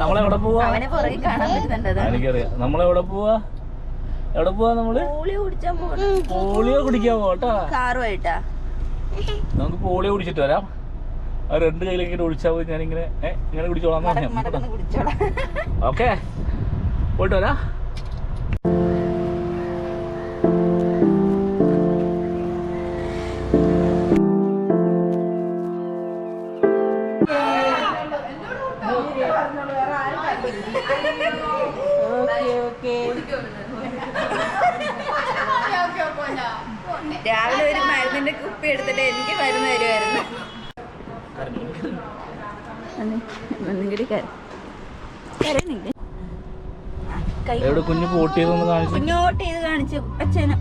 നമ്മളെവിടെ പോവാ? അവനെ പുറകെ കാണാൻ പറ്റുന്നുണ്ട്. എനിക്കറിയാം. നമ്മളെവിടെ പോവാ? എവിടെ പോവാ നമ്മള്? പോളിയോ കുടിക്കാൻ പോട്ടാ. കാറുമായിട്ടാ നമുക്ക് പോളിയോ കുടിച്ചിട്ട് വരാം. ആ 2 കയ്യിലേക്ക് ഒഴിച്ചാൽ മതി. ഞാനിങ്ങനെ ഇങ്ങനെ കുടിച്ചോളാം. ഓക്കെ, പോയിട്ട് വരാം. രാവിലെ ഒരു മരുന്നിന്റെ കുപ്പി എടുത്തിട്ട് എനിക്ക് മരുന്ന് തരുമായിരുന്നു. കുഞ്ഞു പോട്ട് ചെയ്തൊന്ന് കാണിച്ചു. കുഞ്ഞോട്ട് ചെയ്ത് കാണിച്ചു അച്ഛനെ.